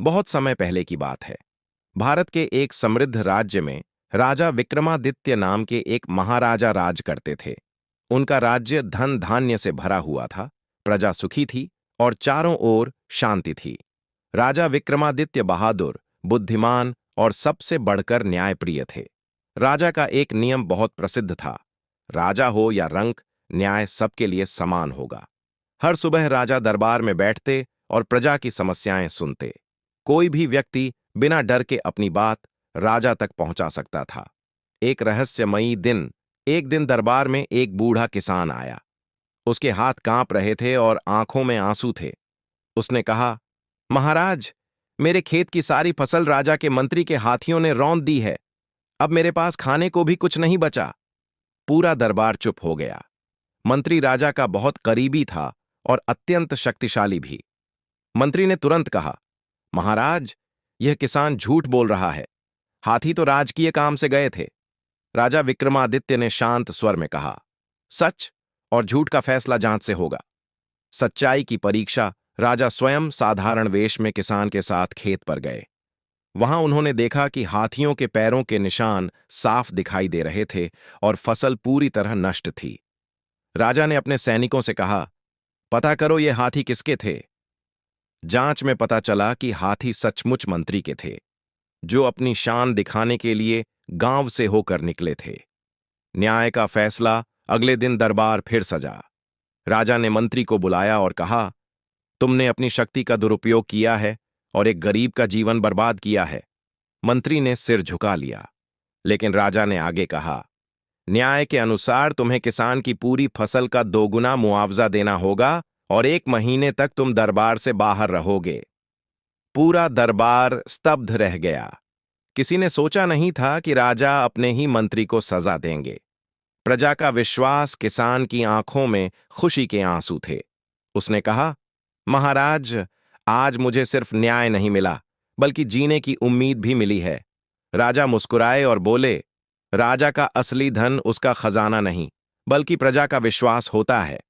बहुत समय पहले की बात है। भारत के एक समृद्ध राज्य में राजा विक्रमादित्य नाम के एक महाराजा राज करते थे। उनका राज्य धन धान्य से भरा हुआ था, प्रजा सुखी थी और चारों ओर शांति थी। राजा विक्रमादित्य बहादुर, बुद्धिमान और सबसे बढ़कर न्यायप्रिय थे। राजा का एक नियम बहुत प्रसिद्ध था, राजा हो या रंक, न्याय सबके लिए समान होगा। हर सुबह राजा दरबार में बैठते और प्रजा की समस्याएं सुनते। कोई भी व्यक्ति बिना डर के अपनी बात राजा तक पहुंचा सकता था। एक दिन दरबार में एक बूढ़ा किसान आया। उसके हाथ कांप रहे थे और आंखों में आंसू थे। उसने कहा, महाराज, मेरे खेत की सारी फसल राजा के मंत्री के हाथियों ने रौंद दी है। अब मेरे पास खाने को भी कुछ नहीं बचा। पूरा दरबार चुप हो गया। मंत्री राजा का बहुत करीबी था और अत्यंत शक्तिशाली भी। मंत्री ने तुरंत कहा, महाराज, यह किसान झूठ बोल रहा है। हाथी तो राजकीय काम से गए थे। राजा विक्रमादित्य ने शांत स्वर में कहा, सच और झूठ का फैसला जांच से होगा। सच्चाई की परीक्षा राजा स्वयं साधारण वेश में किसान के साथ खेत पर गए। वहां उन्होंने देखा कि हाथियों के पैरों के निशान साफ दिखाई दे रहे थे और फसल पूरी तरह नष्ट थी। राजा ने अपने सैनिकों से कहा, पता करो ये हाथी किसके थे। जांच में पता चला कि हाथी सचमुच मंत्री के थे, जो अपनी शान दिखाने के लिए गांव से होकर निकले थे। न्याय का फैसला अगले दिन दरबार फिर सजा। राजा ने मंत्री को बुलाया और कहा, तुमने अपनी शक्ति का दुरुपयोग किया है और एक गरीब का जीवन बर्बाद किया है। मंत्री ने सिर झुका लिया, लेकिन राजा ने आगे कहा, न्याय के अनुसार तुम्हें किसान की पूरी फसल का 2 गुना मुआवजा देना होगा और 1 महीने तक तुम दरबार से बाहर रहोगे। पूरा दरबार स्तब्ध रह गया। किसी ने सोचा नहीं था कि राजा अपने ही मंत्री को सजा देंगे। प्रजा का विश्वास, किसान की आंखों में खुशी के आंसू थे। उसने कहा, महाराज, आज मुझे सिर्फ न्याय नहीं मिला, बल्कि जीने की उम्मीद भी मिली है। राजा मुस्कुराए और बोले, राजा का असली धन उसका खजाना नहीं, बल्कि प्रजा का विश्वास होता है।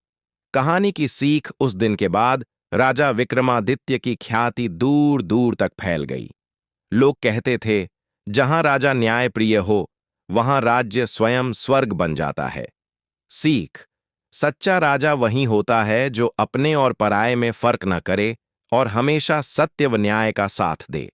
कहानी की सीख उस दिन के बाद राजा विक्रमादित्य की ख्याति दूर दूर तक फैल गई। लोग कहते थे, जहां राजा न्यायप्रिय हो, वहां राज्य स्वयं स्वर्ग बन जाता है। सीख, सच्चा राजा वही होता है जो अपने और पराये में फर्क न करे और हमेशा सत्य व न्याय का साथ दे।